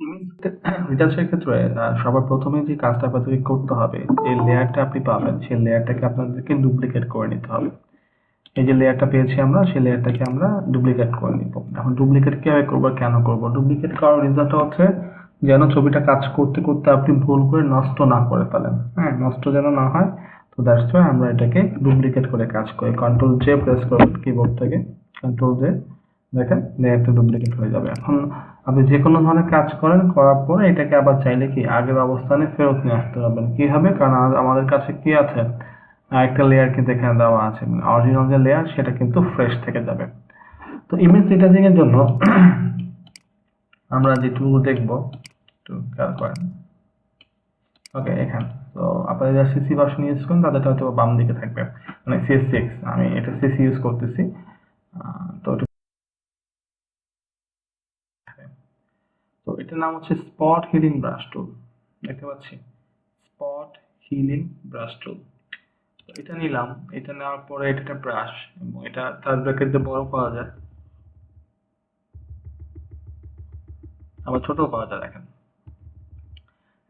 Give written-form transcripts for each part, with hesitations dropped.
Image রিটাচের ক্ষেত্রে সবার প্রথমে যে কাজটা আপনাদেরকে করতে হবে, যে লেয়ারটা আপনি পাবেন সেই লেয়ারটাকে আপনাদেরকে ডুপ্লিকেট করে নিতে হবে। এই যে লেয়ারটা পেয়েছি আমরা, সেই লেয়ারটাকে আমরা ডুপ্লিকেট করে নিব। এখন ডুপ্লিকেট কিভাবে করবো, কেন করব? ডুপ্লিকেট করার রিজনটা হচ্ছে যেন ছবিটা কাজ করতে করতে আপনি ভুল করে নষ্ট না করে ফেলেন। হ্যাঁ, নষ্ট যেন না হয়। তো দ্যাটস ওয়াই আমরা এটাকে ডুপ্লিকেট করে কাজ করি। কন্ট্রোল জে প্রেস করবেন কিবোর্ড থেকে, কন্ট্রোল জে, দেখেন লেয়ারটা ডুপ্লিকেট হয়ে যাবে। এখন আপনি যে কোনো ধরনের কাজ করেন, করার পরে এটাকে আবার চাইলে কি আগের অবস্থানে ফেরত নিয়ে আসতে পারবেন। কি হবে? কারণ আমাদের কাছে কি আছে, একটা লেয়ার কিন্তু এখানে দেওয়া আছে, মানে অরিজিনাল যে লেয়ার সেটা কিন্তু ফ্রেশ থেকে যাবে। তো ইমেজ রিটাচিং এর জন্য আমরা যে টুল দেখবো, একটু খেয়াল করেন। ওকে, এখানে তো আপনারা যারা সিসি ভার্সন ইউজ করেন তাদেরটা হয়তো বাম দিকে থাকবে, মানে CS6। আমি এটা সিসি ইউজ করতেছি। তো তো এটার নাম হচ্ছে স্পট হিলিং ব্রাশ টুল, দেখতে পাচ্ছি স্পট হিলিং ব্রাশ টুল। তো এটা নিলাম, এটা নেওয়ার পরে এটা একটা ব্রাশ, এবং এটা তার ব্র্যাকেট দিয়ে বড় পাওয়া যায়, আবার ছোট পাওয়া যায়। দেখেন,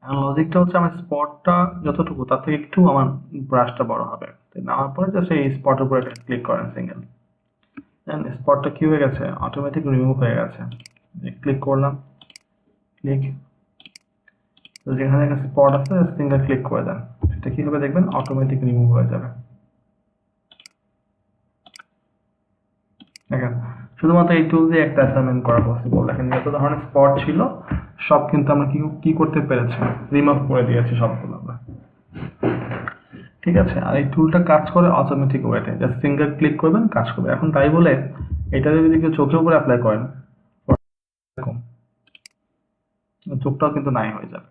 এখন লজিকটা হচ্ছে আমার স্পটটা যতটুকু তার থেকে একটু আমার ব্রাশটা বড় হবে। তো নেওয়ার পরে জাস্ট এই স্পটের উপরে একটা ক্লিক করেন সিঙ্গেল, দেন স্পটটা কি হয়ে গেছে, অটোমেটিক রিমুভ হয়ে গেছে। ক্লিক করলাম, ক্লিক, তো যেখানে একটা স্পট আছে সিঙ্গেল ক্লিক করে দেন, সেটা কি হবে দেখবেন অটোমেটিক রিমুভ হয়ে যাবে। দেখেন, শুধুমাত্র এই টুল দিয়ে একটা অ্যাসাইনমেন্ট করা পসিবল। দেখেন, যত ধরনের স্পট ছিল সব কিন্তু আমরা কি করতে পেরেছি, রিমুভ করে দিয়েছি সবগুলো আমরা। ঠিক আছে, আর এই টুলটা কাজ করে অটোমেটিক ওয়েতে, জাস্ট সিঙ্গেল ক্লিক করবেন কাজ করবে। এখন তাই বলে এটা যদি কেউ চোখের উপরে অ্যাপ্লাই করেন, এরকম চোখটাও কিন্তু নাই হয়ে যাবে।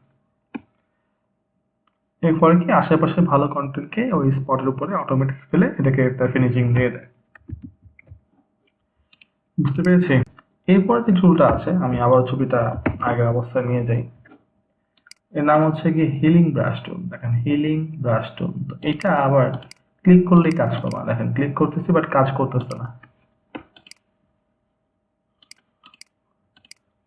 এরপরে কি আশেপাশে ভালো কন্টেন্টকে ওই স্পটের উপরে অটোমেটিক ফেলে এটাকে একটা ফিনিশিং দিয়ে দেয়। বুঝতে পেরেছি? এরপরে যে টুলটা আছে, আমি আবার ছবিটা আগের অবস্থায় নিয়ে যাই। এর নাম হচ্ছে কি হিলিং ব্রাশ টুল। দেখেন, হিলিং ব্রাশ টুল। তো এটা আবার ক্লিক করলেই কাজ করবে। দেখেন, ক্লিক করতেছি বাট কাজ করতেছে না।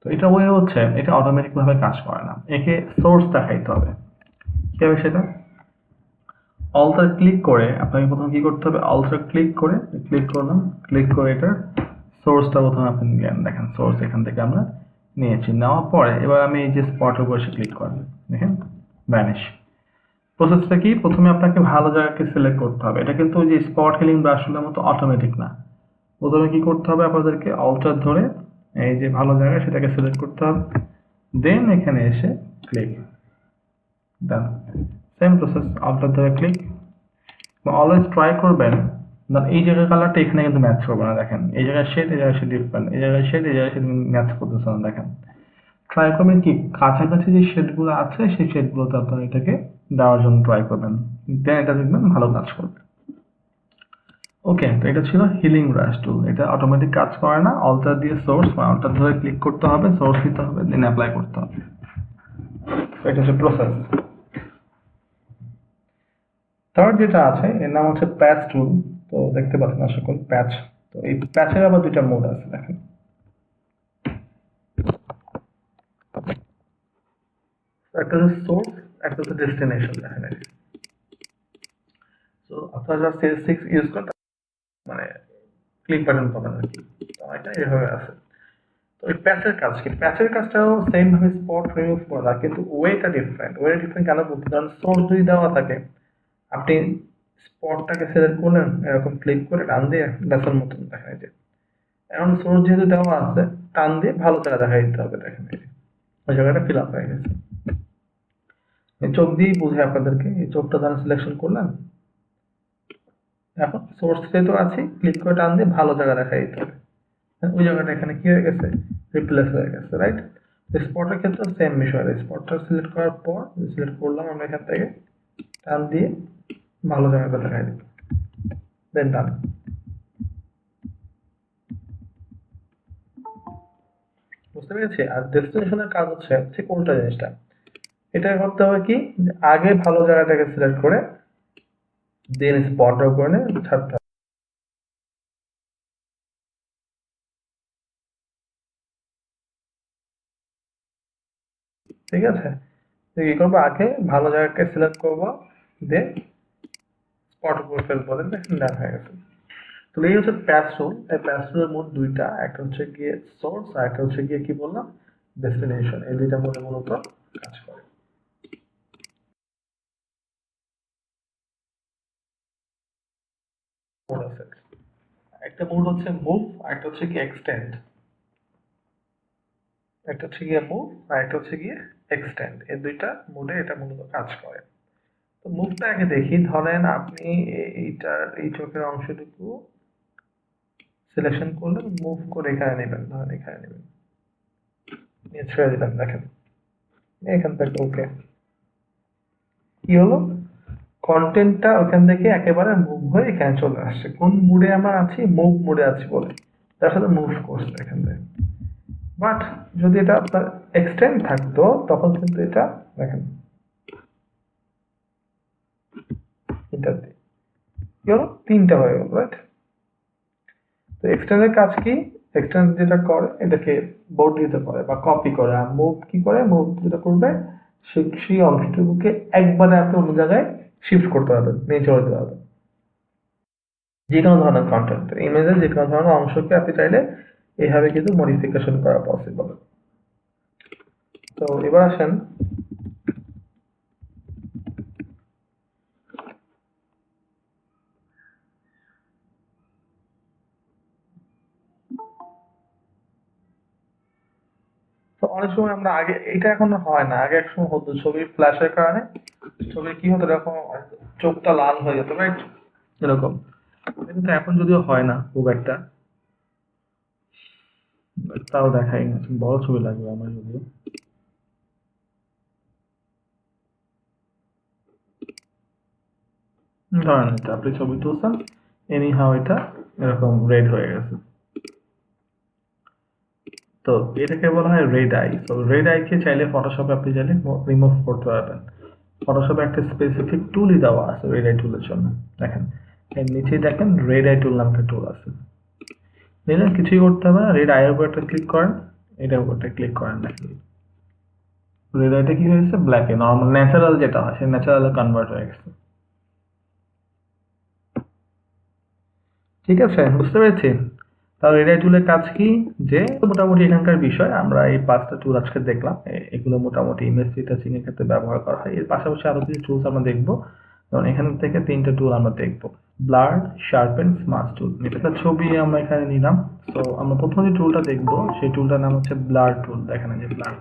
তো এটা ওয়ে হচ্ছে এটা অটোমেটিক ভাবে কাজ করে না, একে সোর্স দেখাইতে হবে। কিভাবে সেটা? অল্টার ক্লিক করে আপনাকে প্রথমে কি করতে হবে, অল্টার ক্লিক করে, ক্লিক করলাম, ক্লিক করে এটার সোর্সটা প্রথমে আপনি নিলেন। দেখেন, সোর্স এখান থেকে আমরা নিয়েছি। নেওয়ার পরে এবার আমি এই যে স্পটের উপর এসে ক্লিক করব, দেখেন ভ্যানিশ। প্রসেসটা কি, প্রথমে আপনাকে ভালো জায়গাকে সিলেক্ট করতে হবে। এটা কিন্তু ওই যে স্পট হিলিং ব্রাশগুলোর মতো অটোমেটিক না। প্রথমে কি করতে হবে, আপনাদেরকে অল্টার ধরে এই যে ভালো জায়গা সেটাকে সিলেক্ট করতে হবে, দেন এখানে এসে ক্লিক, ডান। সেম প্রসেস, অল্টার ধরে ক্লিক। অলওয়েজ ট্রাই করবেন এই জায়গার কালারটা এখানে কিন্তু ম্যাচ করবে না। দেখেন, এই জায়গায় শেড, এই জায়গায় শেড ডিফারেন্ট, এই জায়গায় শেড, এই জায়গায় শেড ম্যাচ করতেছে না। দেখেন, ট্রাই করবেন কি কাছাকাছি যে শেডগুলো আছে সেই শেডগুলোতে আপনারা এটাকে দেওয়ার জন্য ট্রাই করবেন, দেন এটা দেখবেন ভালো কাজ করবে। ওকে, তো এটা ছিল হিলিং ব্রাশ টুল। এটা অটোমেটিক কাজ করে না, অল্টার দিয়ে সোর্স বা অল্টার ধরে ক্লিক করতে হবে, সোর্স দিতে হবে, দেন অ্যাপ্লাই করতে হবে। এটা হচ্ছে প্রসেস। থার্ড যেটা আছে এর নাম হচ্ছে প্যাচ টুল। তো দেখতে পাচ্ছেন আশা করি প্যাচ। তো এই প্যাচের আবার দুইটা মোড আছে, দেখেন। একটা হচ্ছে সোর্স, একটা হচ্ছে ডেস্টিনেশন। দেখেন, তো আপনারা যারা CS6 ইউজ করেন মানে ক্লিক বাটন পাবেন আর কি। তো এটা এভাবে আছে। তো এই প্যাচের কাজ কি, প্যাচের কাজটাও সেম ভাবে স্পট রিমুভ করা, কিন্তু ওয়েটা ডিফারেন্ট। ওয়ে ডিফারেন্ট কেন বলতে, কারণ সোর্স যদি দেওয়া থাকে, আপনি স্পটটাকে সিলেক্ট করলেন, এরকম ক্লিক করে টান দিয়ে গ্লাসের মতন দেখা যায়। এখন সোর্স যেহেতু দেওয়া আছে, টান দিয়ে ভালো জায়গা দেখাই দিতে হবে। দেখেন, ওই জায়গাটা ফিল আপ হয়ে গেছে। এই চোখ দিয়েই বুঝে আপনাদেরকে, এই চোখটা তারা সিলেকশন করলেন, এখন সোর্স যেহেতু আছে ক্লিক করে টান দিয়ে ভালো জায়গা দেখাই দিতে হবে। ওই জায়গাটা এখানে কি হয়ে গেছে, রিপ্লেস হয়ে গেছে, রাইট? স্পটের ক্ষেত্রে সেম বিষয়, স্পটটা সিলেক্ট করার পর সিলেক্ট করলাম আমরা এখান থেকে, টান দিয়ে ভালো জায়গাটা দেখাই দিই, দেন টান। বুঝতে পেরেছি? আর ডেস্টিনেশনের কাজ হচ্ছে ঠিক উল্টা জিনিসটা। এটা করতে হবে কি, আগে ভালো জায়গাটাকে সিলেক্ট করে দেন স্পটটা করে ছাড়তে হবে। ঠিক আছে? তো কি করবো, আগে ভালো জায়গাকে সিলেক্ট করবো, দিয়ে স্পট করে ফেলবো, দেখেন ডান হয়ে গেছে। তো এই হচ্ছে প্যাচ টুল। এই প্যাচ টুলের মোট দুইটা, একটা হচ্ছে গিয়ে সোর্স আর একটা হচ্ছে গিয়ে কি বললাম, ডেস্টিনেশন। এই দুইটা মোডে মূলত কাজ করে। মোড আছে, একটা মোড হচ্ছে মুভ আর একটা হচ্ছে কি এক্সটেন্ড। একটা হচ্ছে গিয়ে মুভ আর একটা হচ্ছে গিয়ে এক্সটেন্ড, এই দুইটা মোডে এটা মূলত কাজ করে। তো মুভটা আগে দেখি। ধরেন আপনি এইটার এই চোখের অংশটুকু সিলেকশন করলেন, মুভ করে এখানে নেবেন, ধরেন এখানে নেবেন, নিয়ে ছেড়ে দিলাম, দেখেন এখান থেকে ওকে কি হলো, কন্টেন্টটা ওখান থেকে একেবারে মুভ হয়ে এখানে চলে আসছে। কোন মুডে আমরা আছি, মুভ মুডে আছি বলে তার সাথে মুভ করছে এখান থেকে। বাট যদি এটা আপনার এক্সটেন্ড থাকতো তখন কিন্তু এটা দেখেন এটা দিয়ে কি হলো, তিনটা হয়ে গেল, রাইট? তো এক্সটেন্ডের কাজ কি, এক্সটেন্ড যেটা করে এটাকে বর্ধিত করে বা কপি করে। আর মুভ কি করে, মুভ যেটা করবে সেই অংশটুকুকে একবারে আপনি অন্য জায়গায় শিফট করতে পারবেন, নিয়ে চলে যেতে পারবেন। যে কোনো ধরনের কন্টেন্ট ইমেজের যে কোনো ধরনের অংশকে আপনি চাইলে এইভাবে কিন্তু মডিফিকেশন করা পসিবল। তো এবার আসেন তো অনেক সময় আমরা আগে, এটা এখন হয় না, আগে এক সময় হতো ছবির ফ্ল্যাশের কারণে ছবির কি হতো এরকম চোখটা লাল হয়ে যেত, রাইট? এরকম কিন্তু এখন যদিও হয় না খুব একটা, তাও দেখাই না। বড় ছবি লাগবে আমার যদিও। ধরেন এটা আপনি ছবি তুলছেন, এনি হাউ এটা এরকম রেড হয়ে গেছে। তো এটাকে বলা হয় রেড আই। তো রেড আইকে চাইলে ফটোশপে আপনি চাইলে রিমুভ করতে পারবেন। ফটোশপে একটা স্পেসিফিক টুলই দেওয়া আছে রেড আই টুলের জন্য। দেখেন এর নিচেই দেখেন রেড আই টুল নামে একটা টুল আছে। দেখলেন কিছুই করতে হবে না, রেড আইয়ের উপর একটা ক্লিক করেন, এটার উপর একটা ক্লিক করেন, দেখেন রেড আইটা কি হয়েছে, ব্ল্যাকে, নর্মাল ন্যাচারাল যেটা হয় সেই ন্যাচারালে কনভার্ট হয়ে গেছে। ঠিক আছে, বুঝতে পেরেছি। তাহলে রেড আই টুলের কাজ কি, যে মোটামুটি এখানকার বিষয় আমরা এই 5টা টুল আজকে দেখলাম। এগুলো মোটামুটি ইমেজ রিটাচিং এর ক্ষেত্রে ব্যবহার করা হয়। এর পাশাপাশি আরো কিছু টুলস আমরা দেখবো, যেমন এখান থেকে 3টা টুল আমরা দেখবো, ব্লার, শার্পেন, স্মাজ টুল। এটা ছবি আমরা এখানে নিলাম। তো আমরা প্রথম যে টুলটা দেখবো সেই টুলটার নাম হচ্ছে ব্লার টুল। দেখেন এই যে ব্লার,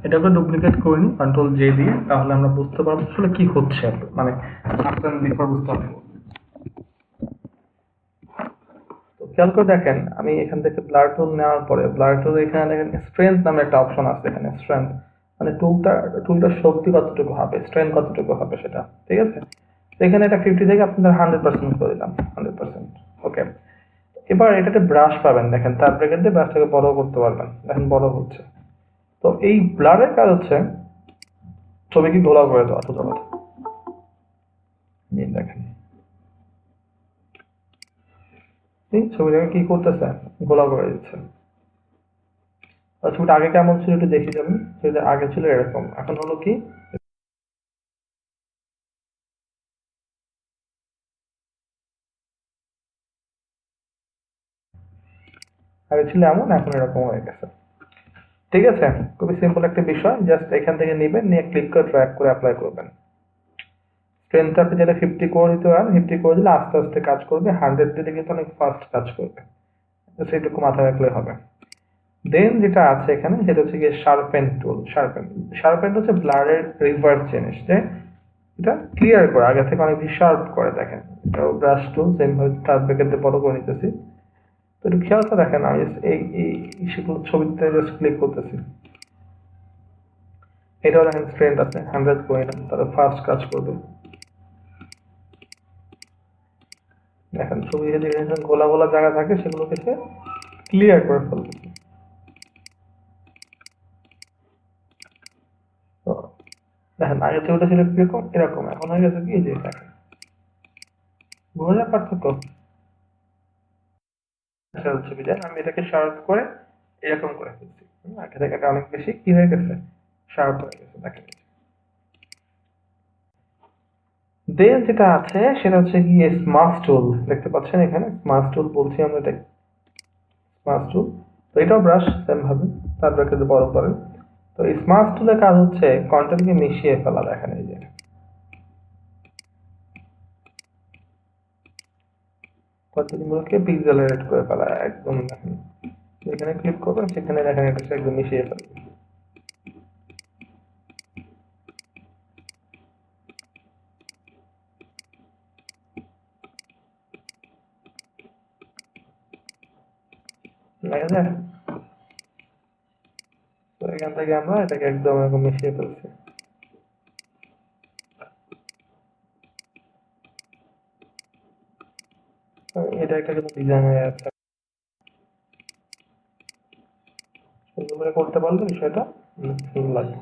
এটাকে ডুপ্লিকেট করে নিই কন্ট্রোল জে দিয়ে, তাহলে আমরা বুঝতে পারবো আসলে কি হচ্ছে, মানে আফটার বিফোর বুঝতে পারবো। তো খেয়াল করে দেখেন, আমি এখান থেকে ব্লার টুল নেওয়ার পরে ব্লার টুল এখানে দেখেন স্ট্রেংথ নামে একটা অপশন আছে। এখানে স্ট্রেংথ মানে টুলটার শক্তি কতটুকু হবে, স্ট্রেংথ কতটুকু হবে সেটা, ঠিক আছে? তো এখানে এটা 50 থেকে আপনাদের 100% করে দিলাম, 100%। ওকে, এবার এটাতে ব্রাশ পাবেন, দেখেন তার ব্র্যাকেট দিয়ে ব্রাশটাকে বড় করতে পারবেন, দেখেন বড় হচ্ছে। তো এই ব্লারের কাজ হচ্ছে ছবিকে ঘোলা করে দেওয়া, ছোট কথা দেখেন এই ছবিটাকে কি করতেছে, ঘোলা করে দিচ্ছে। ছবিটা আগে কেমন ছিল একটু দেখে যাবেন। ছবিটা আগে ছিল এরকম, এখন হলো কি, আগে ছিল এমন, এখন এরকম হয়ে গেছে। ঠিক আছে, খুবই সিম্পল একটা বিষয়। জাস্ট এখান থেকে নেবেন, নিয়ে ক্লিক করে ড্র্যাগ করে অ্যাপ্লাই করবেন। স্ট্রেংথটা আপনি যেটা 50 করে দিতে পারেন, 50 করে দিলে আস্তে আস্তে কাজ করবে, 100 দিলে কিন্তু অনেক ফাস্ট কাজ করবে। সেটুকু মাথায় রাখলে হবে। দেন যেটা আছে এখানে সেটা হচ্ছে গিয়ে শার্পেন টুল। শার্পেন হচ্ছে ব্লারের রিভার্স জিনিস, যে এটা ক্লিয়ার করে, আগে থেকে অনেক বেশি শার্প করে। দেখেন এটাও ব্রাশ টুল, সেম ভাবে তার ব্র্যাকেটে বড় করে নিতেছি। তো একটু খেয়াল করে দেখেন, আমি এই সেগুলো ছবিতে জাস্ট ক্লিক করতেছি, এটাও দেখেন স্ট্রেন্থ আছে 100 করে নিলাম, তাহলে ফাস্ট কাজ করবে। দেখেন ছবি যদি গোলা গোলা জায়গা থাকে সেগুলোকে সে ক্লিয়ার করে ফেলবে। তো দেখেন আগে ছবিটা ছিল কিরকম, এরকম, এখন হয়ে গেছে কি, যে দেখেন বোঝা যায় পার্থক্য। ছবিটা আমি এটাকে শার্প করে এরকম করে ফেলছি, আগে থেকে এটা অনেক বেশি কি হয়ে গেছে, শার্প হয়ে গেছে। দেখেন দেন যেটা আছে সেটা হচ্ছে কি স্মার্ট টুল, দেখতে পাচ্ছেন এখানে স্মার্ট টুল বলছি আমরা, এটা স্মার্ট টুল। তো এটাও ব্রাশ সেম ভাবে তারপরে একটু বড় করেন। তো এই স্মার্ট টুলের কাজ হচ্ছে কন্টেন্টকে মিশিয়ে ফেলা, দেখেন এই যে কন্টেন্টগুলোকে পিক্সেলেটেড করে ফেলা একদম, দেখেন যেখানে ক্লিক করবেন সেখানে দেখেন এটা একদম মিশিয়ে ফেলবে। দেখা যায়? তো এখান থেকে আমরা এটাকে একদম এরকম মিশিয়ে ফেলছি। তো এটা একটা কিন্তু ডিজাইন হয়ে যাচ্ছে, সুন্দর করে করতে পারলে বিষয়টা সুন্দর লাগে।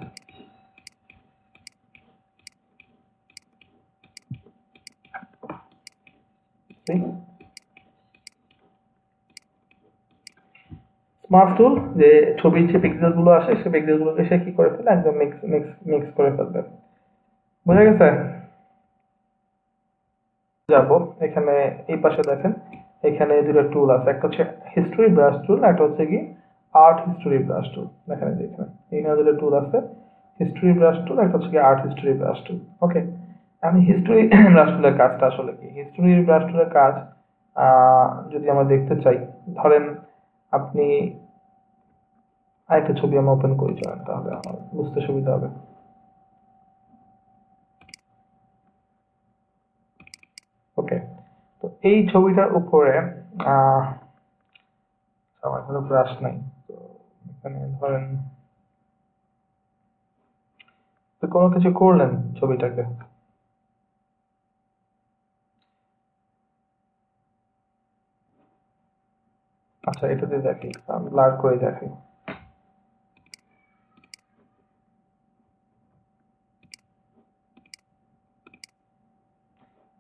স্মার্ট টুল যে ছবির যে পিক্সেল গুলো আসে সেই পিক্সেল গুলোকে সে কি করে ফেলে একদম মিক্স মিক্স মিক্স করে ফেলবে। বুঝা গেছে? যাব এখানে এই পাশে দেখেন এখানে দুটো টুল আছে, একটা হচ্ছে হিস্টোরি ব্রাশ টুল, একটা হচ্ছে কি আর্ট হিস্টোরি ব্রাশ টুল। দেখেন এই যে এখানে দুটো টুল আছে, হিস্টোরি ব্রাশ টুল, একটা হচ্ছে কি আর্ট হিস্টোরি ব্রাশ টুল। ওকে, আমি হিস্টোরি ব্রাশ টুলের কাজটা আসলে কি, হিস্টোরি ব্রাশ টুলের কাজ যদি আমরা দেখতে চাই, ধরেন আপনি আরেকটা ছবি আমি ওপেন করি, চলেন তাহলে আমার বুঝতে সুবিধা হবে। ওকে, তো এই ছবিটার উপরে আমার কোনো ব্রাশ নাই, তো এখানে ধরেন তো কোনো কিছু করলেন ছবিটাকে, আচ্ছা এটাতে দেখি, আমি ব্লার করে দেখি।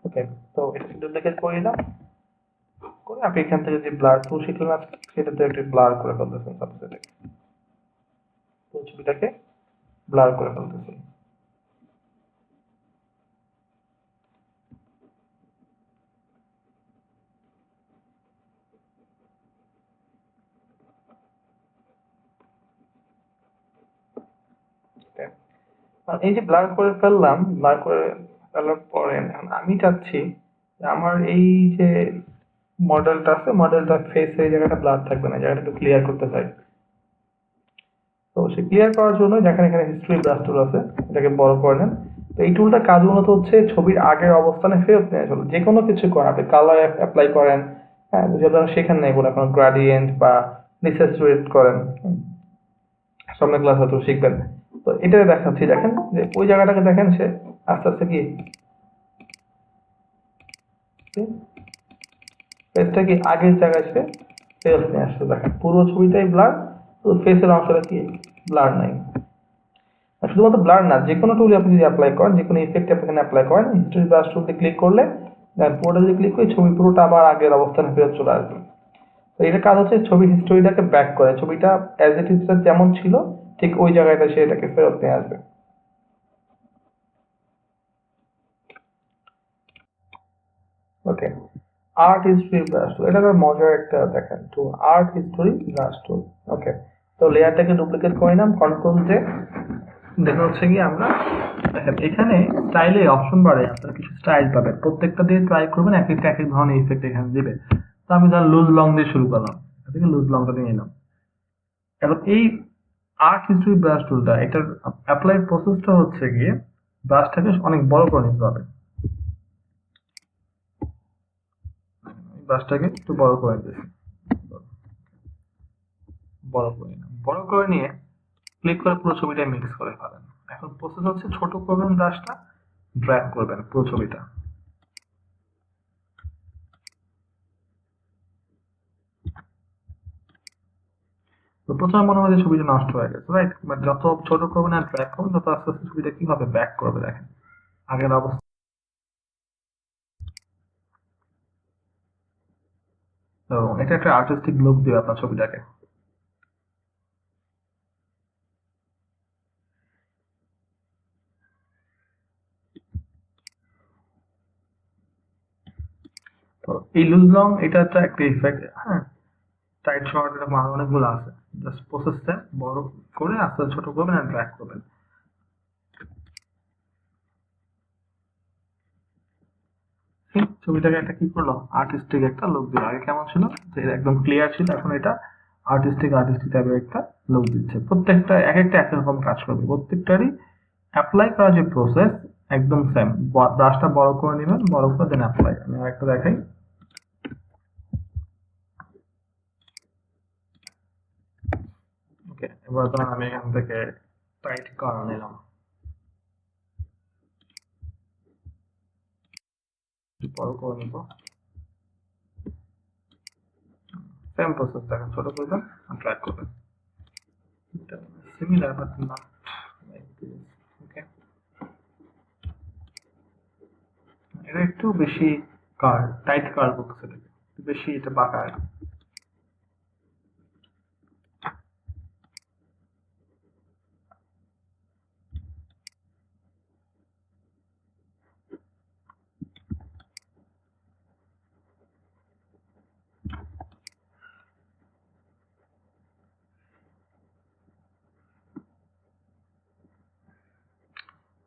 ওকে, তো এটা ডুপ্লিকেট করে দিলাম, করে আপনি এখান থেকে যে ব্লার টুল শিখলেন আজকে সেটাতে একটু ব্লার করে ফেলতেছেন, সাবজেক্ট থেকে তো ছবিটাকে ব্লার করে ফেলতেছেন। Okay, আর এই যে ব্লার করে ফেললাম, ব্লার করে ফেলার পরে এখন আমি চাচ্ছি যে আমার এই যে মডেলটা আছে, মডেলটা ফেস এই জায়গাটা ব্লার থাকবে না, জায়গাটা একটু ক্লিয়ার করতে চাই। তো সে ক্লিয়ার করার জন্য যেখানে এখানে হিস্ট্রি ব্রাশ টুল আছে এটাকে বড় করে নেন। তো এই টুলটা কাজ মূলত হচ্ছে ছবির আগের অবস্থানে ফেরত নিয়ে আসলে যে কোনো কিছু করেন, আপনি কালার অ্যাপ্লাই করেন, হ্যাঁ যেটা সেখানে নেই বলে কোনো গ্রাডিয়েন্ট বা নিসেসুয়েট করেন, সামনে ক্লাস হয়তো শিখবেন। তো এটা দেখাচ্ছি, দেখেন যে ওই জায়গাটাকে দেখেন সে আস্তে আস্তে কি ফেসটা কি আগের জায়গায় সে ফেরত নিয়ে আসছে, দেখেন পুরো ছবিটাই ব্লার, তো ফেসের অংশটা কি ব্লার নাই। আর শুধুমাত্র ব্লার না, যে কোনো টুলে আপনি যদি অ্যাপ্লাই করেন, যে কোনো ইফেক্ট আপনি এখানে অ্যাপ্লাই করেন, হিস্টোরি ব্রাশ টুলতে ক্লিক করলে পুরোটা যদি ক্লিক করি ছবি পুরোটা আবার আগের অবস্থানে ফেরত চলে আসবে। তো এটার কাজ হচ্ছে ছবির হিস্টোরিটাকে ব্যাক করে, ছবিটা অ্যাজ ইট ইজ যেমন ছিল ঠিক ওই জায়গাটা সে এটাকে ফেরত নিয়ে আসবে। ওকে, আর্ট হিস্টোরি ব্রাশ টুল, এটা একটা মজার একটা দেখেন তো আর্ট হিস্টোরি ব্রাশ টুল। ওকে, তো লেয়ারটাকে ডুপ্লিকেট করে নিলাম, কন্ট্রোল জে, দেখা হচ্ছে কি আমরা দেখেন এখানে স্টাইলে অপশন বারে আপনারা কিছু স্টাইল পাবেন, প্রত্যেকটা দিয়ে ট্রাই করবেন, এক একটা এক এক ধরনের ইফেক্ট এখানে দিবে। তো আমি ধর লুজ লং দিয়ে শুরু করলাম, এখান থেকে লুজ লংটা নিয়ে নিলাম। এখন এই আর্ট হিস্টোরি ব্রাশ টুলটা এটার অ্যাপ্লাই প্রসেসটা হচ্ছে গিয়ে ব্রাশটাকে অনেক বড় করে নিতে হবে, ব্রাশটাকে একটু বড় করে দিয়েছি, বড় করে নিলাম, বড় করে নিয়ে ক্লিক করে পুরো ছবিটা মিক্স করে ফেলেন। এখন প্রসেস হচ্ছে ছোট করবেন ব্রাশটা, ড্র্যাগ করবেন পুরো ছবিটা। তো প্রথমে মনে হয় যে ছবিটা নষ্ট হয়ে গেছে, রাইট? বাট যত ছোট করবেন আর ড্র্যাগ করবেন তত আস্তে আস্তে ছবিটা কিভাবে ব্যাক করবে, দেখেন আগের অবস্থা। তো এটা একটা আর্টিস্টিক লুক দিবে আপনার ছবিটাকে। তো এই লুজ লং এটা একটা ইফেক্ট, হ্যাঁ। টাইট শর্ট এটা অনেকগুলো আছে, জাস্ট প্রসেসটা বড় করে আস্তে আস্তে ছোট করবেন আর ড্র্যাগ করবেন। ছবিটাকে একটা কি করলো, আর্টিস্টিক একটা লুক দিল। আগে কেমন ছিল, যে একদম ক্লিয়ার ছিল, এখন এটা আর্টিস্টিক টাইপের একটা লুক দিচ্ছে। প্রত্যেকটা এক একটা একরকম কাজ করবে, প্রত্যেকটারই অ্যাপ্লাই করার যে প্রসেস একদম সেম। ব্রাশটা বড় করে নেবেন, বড় করে দেন অ্যাপ্লাই। আমি আরেকটা দেখাই। ওকে, এবার ধরেন আমি এখান থেকে টাইট কালার নিলাম, বড় করে নিব, সেম প্রসেস দেখেন, ছোট করবেন আর ড্র্যাগ করবেন। Similar but not like this. Okay, এটা একটু বেশি কার্ভ, টাইট কার্ভ বলতেছে এটাকে, একটু বেশি এটা বাঁকা।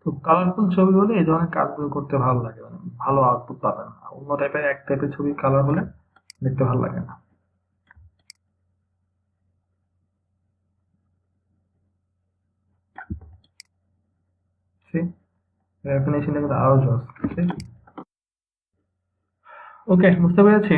তো কালারফুল ছবি হলে এই ধরনের কাজগুলো করতে ভালো লাগে, মানে ভালো আউটপুট পাবেন। আর অন্য টাইপের এক টাইপের ছবি কালার হলে দেখতে ভালো লাগে না। ডেফিনেশনটা কিন্তু আরো জোস। ওকে, বুঝতে পেরেছি।